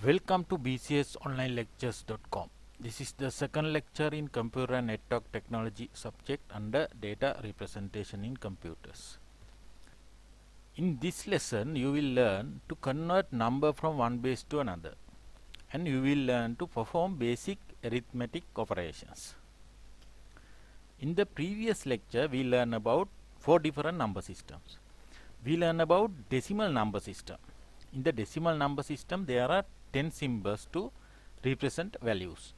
Welcome to bcsonlinelectures.com. This is the second lecture in Computer and Network Technology subject under Data Representation in Computers. In this lesson, you will learn to convert number from one base to another, and you will learn to perform basic arithmetic operations. In the previous lecture, we learned about 4 different number systems. We learned about decimal number system. In the decimal number system, there are 10 symbols to represent values.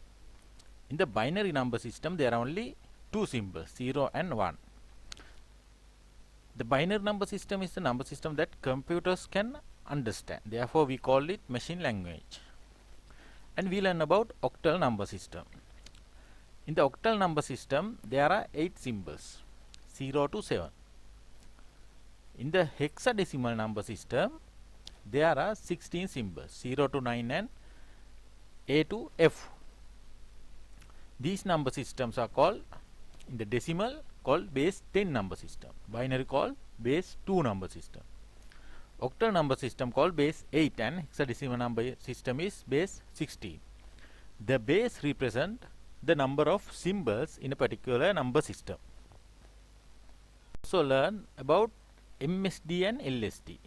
In the binary number system, there are only 2 symbols, 0 and 1. The binary number system is the number system that computers can understand. Therefore, we call it machine language. And we learn about octal number system. In the octal number system, there are 8 symbols, 0 to 7. In the hexadecimal number system, there are 16 symbols, 0 to 9 and A to F. These number systems are called, in the decimal, called base 10 number system. Binary called base 2 number system. Octal number system called base 8 and hexadecimal number system is base 16. The base represent the number of symbols in a particular number system. Also learn about MSD and LSD.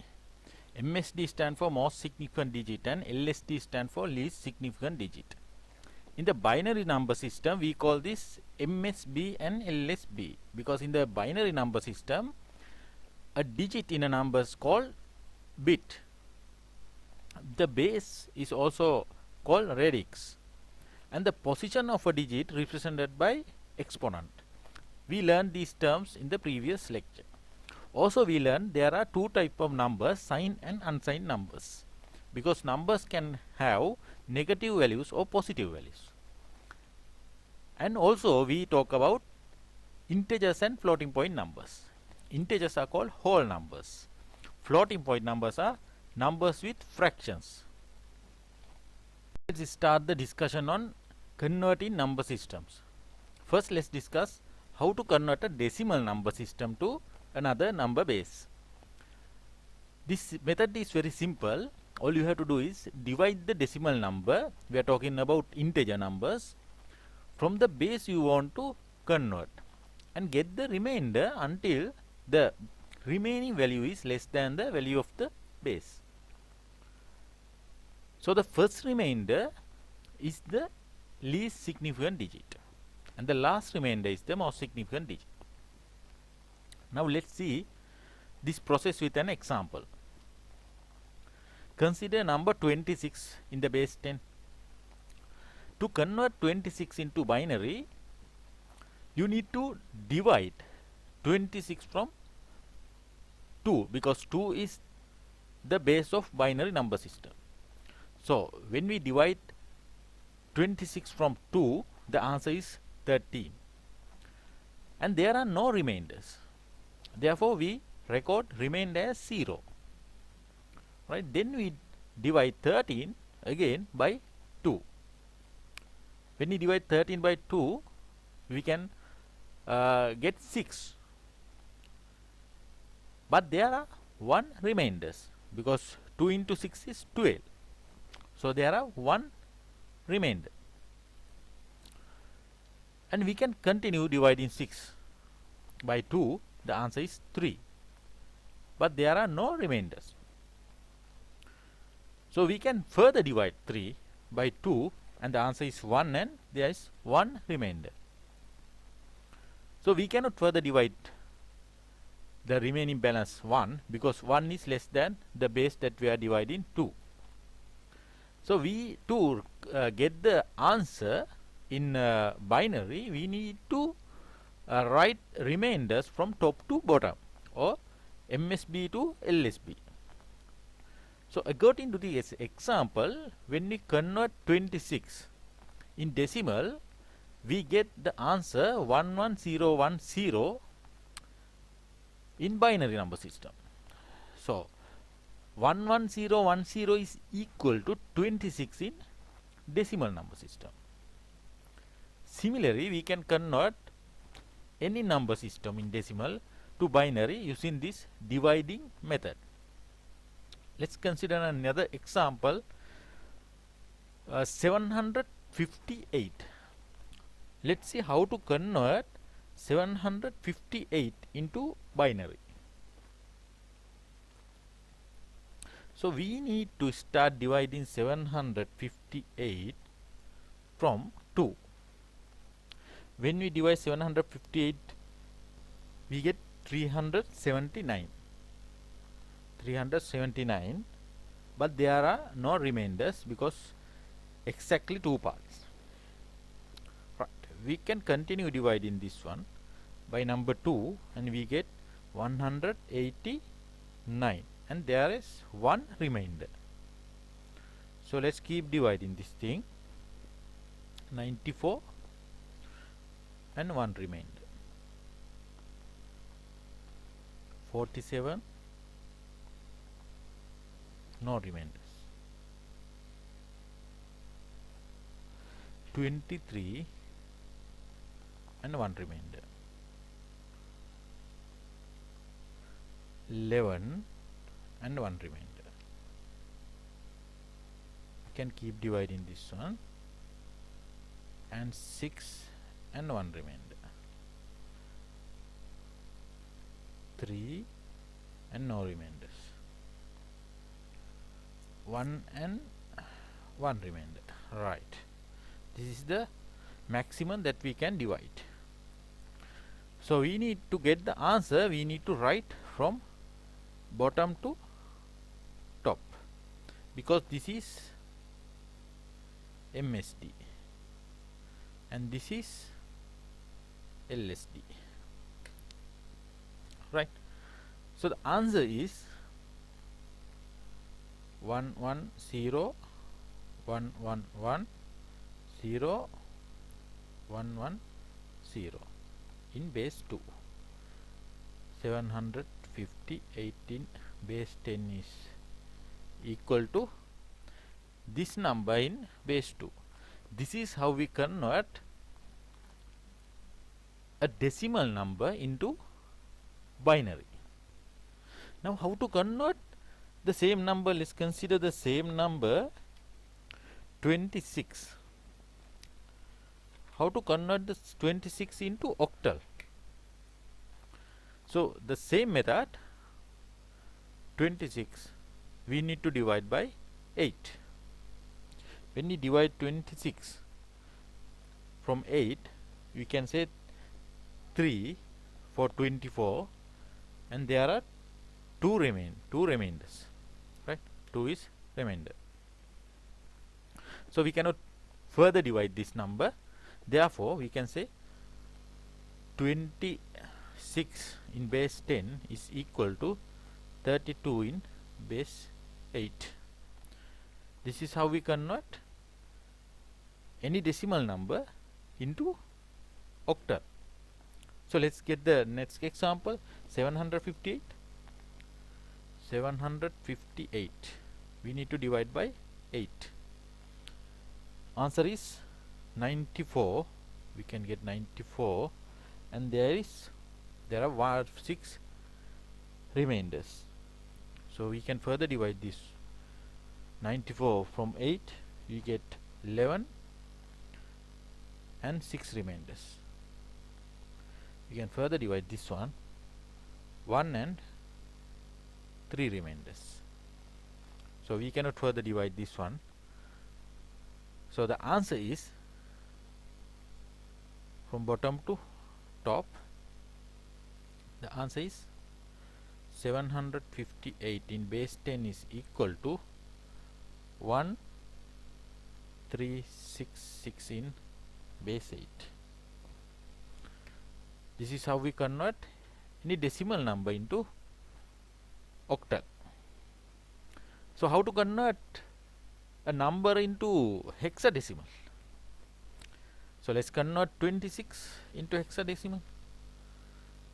MSD stand for most significant digit and LSD stand for least significant digit. In the binary number system, we call this MSB and LSB because in the binary number system, a digit in a number is called bit. The base is also called radix, and the position of a digit represented by exponent. We learned these terms in the previous lecture. Also, we learned there are 2 types of numbers, signed and unsigned numbers, because numbers can have negative values or positive values. And also we talk about integers and floating point numbers. Integers are called whole numbers. Floating point numbers are numbers with fractions. Let's start the discussion on converting number systems. First, let's discuss how to convert a decimal number system to another number base. This method is very simple. All you have to do is divide the decimal number, we are talking about integer numbers, from the base you want to convert, and get the remainder until the remaining value is less than the value of the base. So the first remainder is the least significant digit, and the last remainder is the most significant digit. Now let's see this process with an example. Consider number 26 in the base 10. To convert 26 into binary, you need to divide 26 from 2 because 2 is the base of binary number system. So when we divide 26 from 2, the answer is 13. And there are no remainders. Therefore, we record remainder as 0. Right? Then we divide 13 again by 2. When we divide 13 by 2, we can get 6. But there are 1 remainders because 2 into 6 is 12. So there are 1 remainder. And we can continue dividing 6 by 2. The answer is 3. But there are no remainders. So we can further divide 3 by 2 and the answer is 1 and there is 1 remainder. So we cannot further divide the remaining balance 1 because 1 is less than the base that we are dividing 2. So we to get the answer in binary, we need to write remainders from top to bottom or MSB to LSB. So according to this example, when we convert 26 in decimal, we get the answer 11010 in binary number system. So 11010 is equal to 26 in decimal number system. Similarly, we can convert any number system in decimal to binary using this dividing method. Let's consider another example 758. Let's see how to convert 758 into binary. So we need to start dividing 758 from 2. When we divide 758, we get 379. 379, but there are no remainders because exactly 2 parts. Right. We can continue dividing this one by number 2 and we get 189, and there is 1 remainder. So let's keep dividing this thing. 94 and 1 remainder. 47, no remainders. 23 and 1 remainder. 11 and 1 remainder. I can keep dividing this one, and 6 and 1 remainder. 3 and no remainders. 1 and 1 remainder. Right. This is the maximum that we can divide. So we need to get the answer, we need to write from bottom to top, because this is MSD and this is LSD. Right. So the answer is 110 111 0 110 in base 2. 758 in base 10 is equal to this number in base 2. This is how we convert a decimal number into binary. Now how to convert the same number? Let's consider the same number 26. How to convert this 26 into octal? So the same method, 26 we need to divide by 8. When we divide 26 from 8, we can say 3 for 24, and there are 2 remainders, right? 2 is remainder. So we cannot further divide this number. Therefore we can say 26 in base 10 is equal to 32 in base 8. This is how we convert any decimal number into octal. So let's get the next example. 758. 758 we need to divide by 8. Answer is 94. We can get 94, and there are 6 remainders. So we can further divide this 94 from 8. We get 11 and 6 remainders. We can further divide this one, 1 and 3 remainders. So we cannot further divide this one. So the answer is, from bottom to top, the answer is 758 in base 10 is equal to 1366 in base 8. This is how we convert any decimal number into octal. So how to convert a number into hexadecimal? So let's convert 26 into hexadecimal.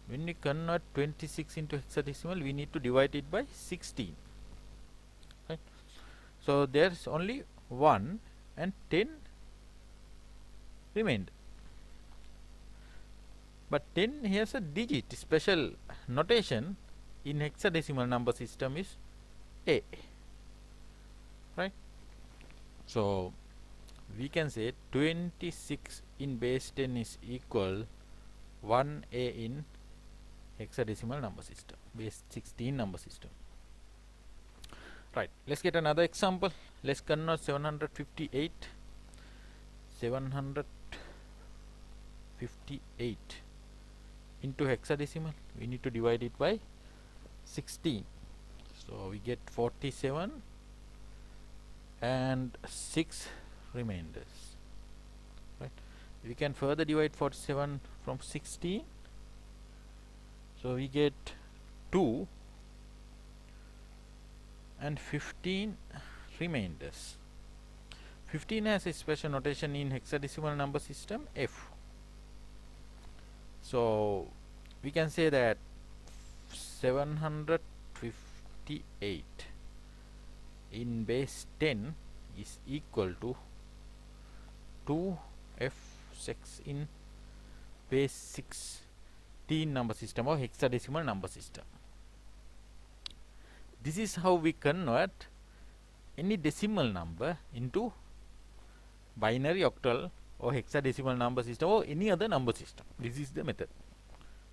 When we convert 26 into hexadecimal, we need to divide it by 16. Right? So there's only 1 and 10 remained. But 10 has a digit. Special notation in hexadecimal number system is A. Right? So we can say 26 in base 10 is equal 1A in hexadecimal number system, base 16 number system. Right, let's get another example. Let's convert 758 into hexadecimal. We need to divide it by 16. So we get 47 and 6 remainders. Right, we can further divide 47 from 16. So we get 2 and 15 remainders. 15 has a special notation in hexadecimal number system, F. So we can say that 758 in base 10 is equal to 2F6 in base 16 number system or hexadecimal number system. This is how we convert any decimal number into binary, octal or hexadecimal number system or any other number system. This is the method.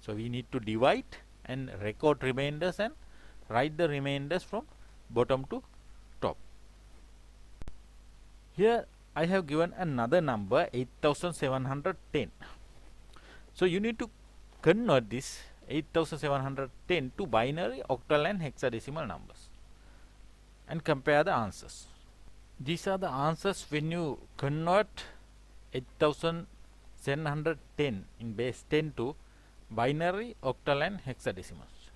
So we need to divide and record remainders and write the remainders from bottom to top. Here I have given another number 8710. So you need to convert this 8710 to binary, octal and hexadecimal numbers and compare the answers. These are the answers when you convert 8710 in base 10 to binary, octal and hexadecimals.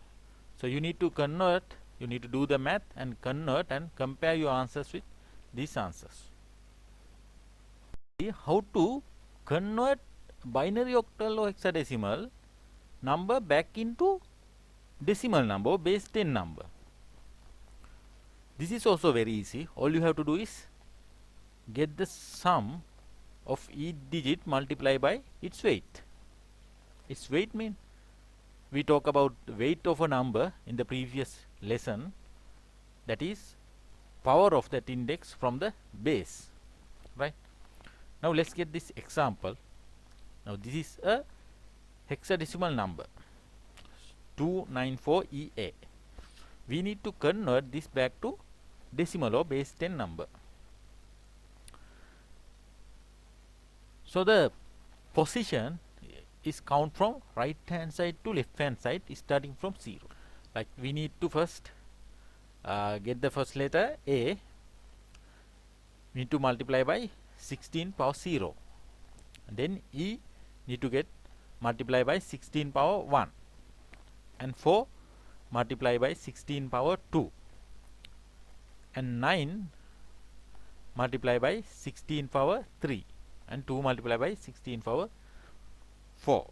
So you need to convert, you need to do the math and convert and compare your answers with these answers. How to convert binary, octal or hexadecimal number back into decimal number or base 10 number. This is also very easy. All you have to do is get the sum of each digit multiplied by its weight. Its weight means we talk about the weight of a number in the previous lesson, that is power of that index from the base, right? Now let's get this example. Now this is a hexadecimal number 294EA. We need to convert this back to decimal or base 10 number. So the position is count from right hand side to left hand side starting from 0. Like we need to first get the first letter A. We need to multiply by 16 power 0. And then E need to get multiply by 16 power 1. And 4 multiply by 16 power 2. And 9 multiply by 16 power 3. And 2 multiply by 16 power 4.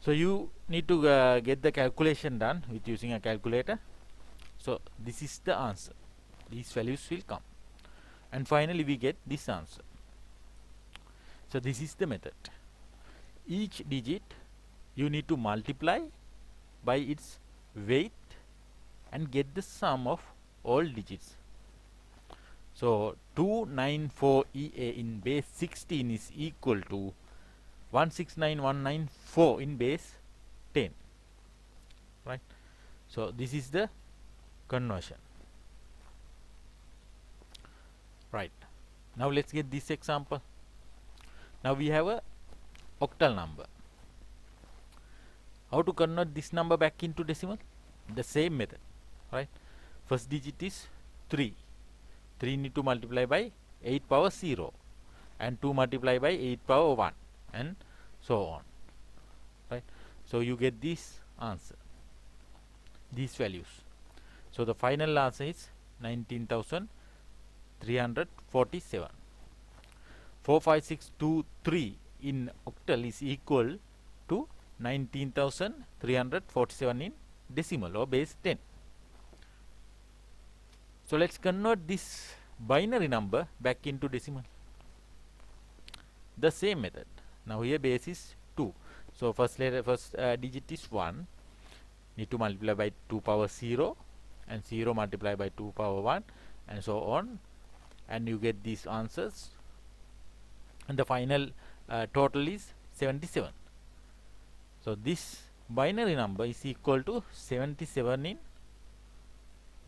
So you need to get the calculation done with using a calculator. So this is the answer. These values will come. And finally we get this answer. So this is the method. Each digit you need to multiply by its weight and get the sum of all digits. So 294EA in base 16 is equal to 169194 in base 10, right? So this is the conversion, right? Now let's get this example. Now we have a octal number. How to convert this number back into decimal? The same method, right? First digit is 3. 3 need to multiply by 8 power 0 and 2 multiply by 8 power 1 and so on, right? So you get this answer, these values. So the final answer is 19,347. 45623 in octal is equal to 19,347 in decimal or base 10. So let's convert this binary number back into decimal. The same method. Now here base is 2. So first digit is 1. Need to multiply by 2 power 0 and 0 multiply by 2 power 1 and so on. and you get these answers, and the final total is 77. So this binary number is equal to 77 in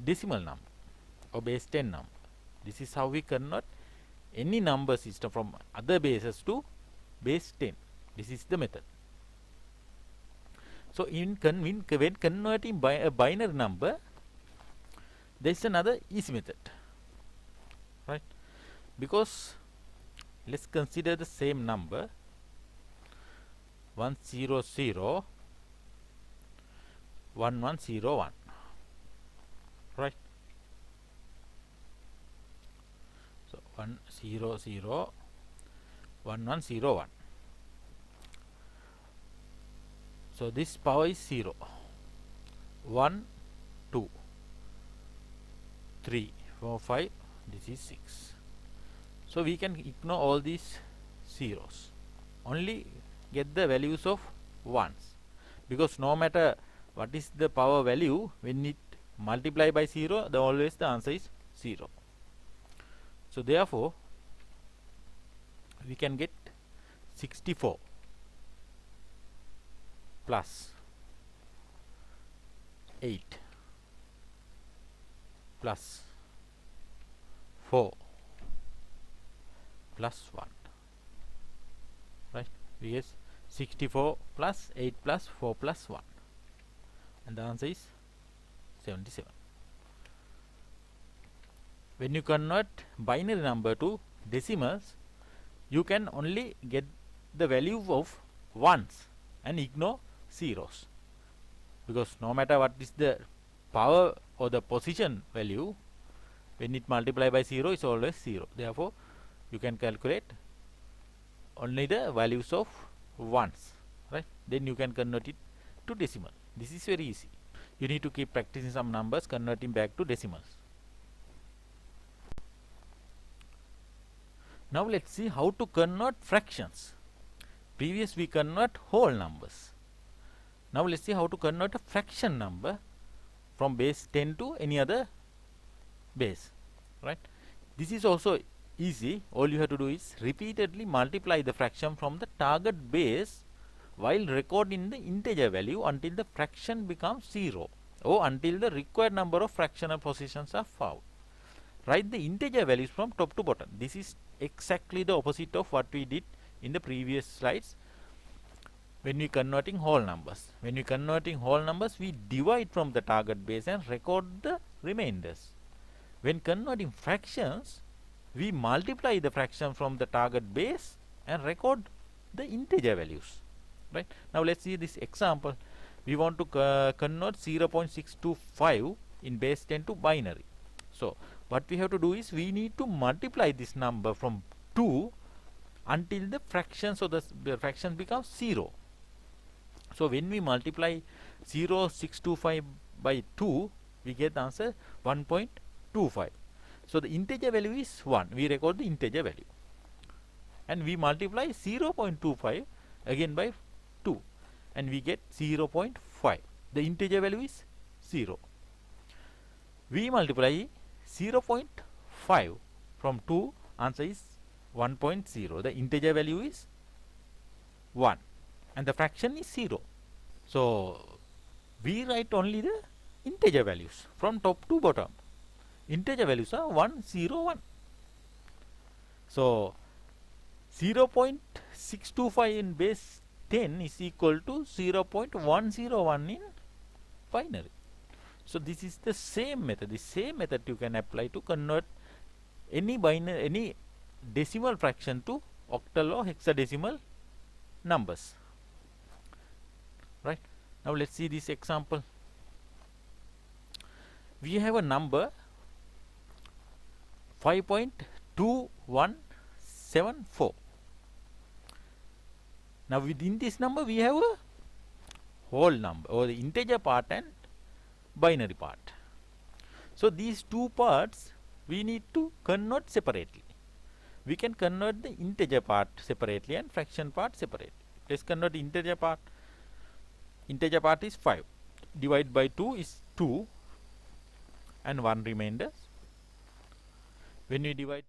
decimal number or base 10 number. This is how we convert any number system from other bases to base 10. This is the method. So when converting by a binary number, there is another easy method, right? Because let's consider the same number 100 1101, right? So 100 1101. So this power is 0, 1, 2, 3, 4, 5. This is 6. So we can ignore all these zeros, only get the values of ones, because no matter what is the power value, when it multiply by 0, always the answer is 0. So therefore we can get 64 plus 8 plus 4 plus 1, right? We get 64 plus 8 plus 4 plus 1, and the answer is 77. When you convert binary number to decimals, you can only get the value of ones and ignore zeros, because no matter what is the power or the position value, when it multiply by 0, is always 0. Therefore you can calculate only the values of ones, right? Then you can convert it to decimal. This is very easy. You need to keep practicing some numbers, converting back to decimals. Now let's see how to convert fractions. Previous we convert whole numbers. Now let's see how to convert a fraction number from base 10 to any other base, right? This is also easy. All you have to do is repeatedly multiply the fraction from the target base while recording the integer value until the fraction becomes 0, or until the required number of fractional positions are found. Write the integer values from top to bottom. This is exactly the opposite of what we did in the previous slides when we converting whole numbers. When we converting whole numbers, we divide from the target base and record the remainders. When converting fractions, we multiply the fraction from the target base and record the integer values, right? Now let's see this example. We want to convert 0.625 in base 10 to binary. So what we have to do is we need to multiply this number from 2 until the fraction, so the fraction becomes 0. So when we multiply 0.625 by 2, we get the answer 1.25. So the integer value is 1. We record the integer value, and we multiply 0.25 again by 2, and we get 0.5. The integer value is 0. We multiply 0.5 from 2, answer is 1.0. The integer value is 1 and the fraction is 0. So we write only the integer values from top to bottom. Integer values are 1, 0, 1. So 0.625 in base 10 is equal to 0.101 in binary. So this is the same method. The same method you can apply to convert any binary, any decimal fraction to octal or hexadecimal numbers, right? Now let's see this example. We have a number 5.2174. Now within this number we have a whole number, or the integer part and binary part. So these two parts we need to convert separately. We can convert the integer part separately and fraction part separately. Let's convert the integer part. Integer part is 5. Divide by 2 is 2 and 1 remainder. When we divide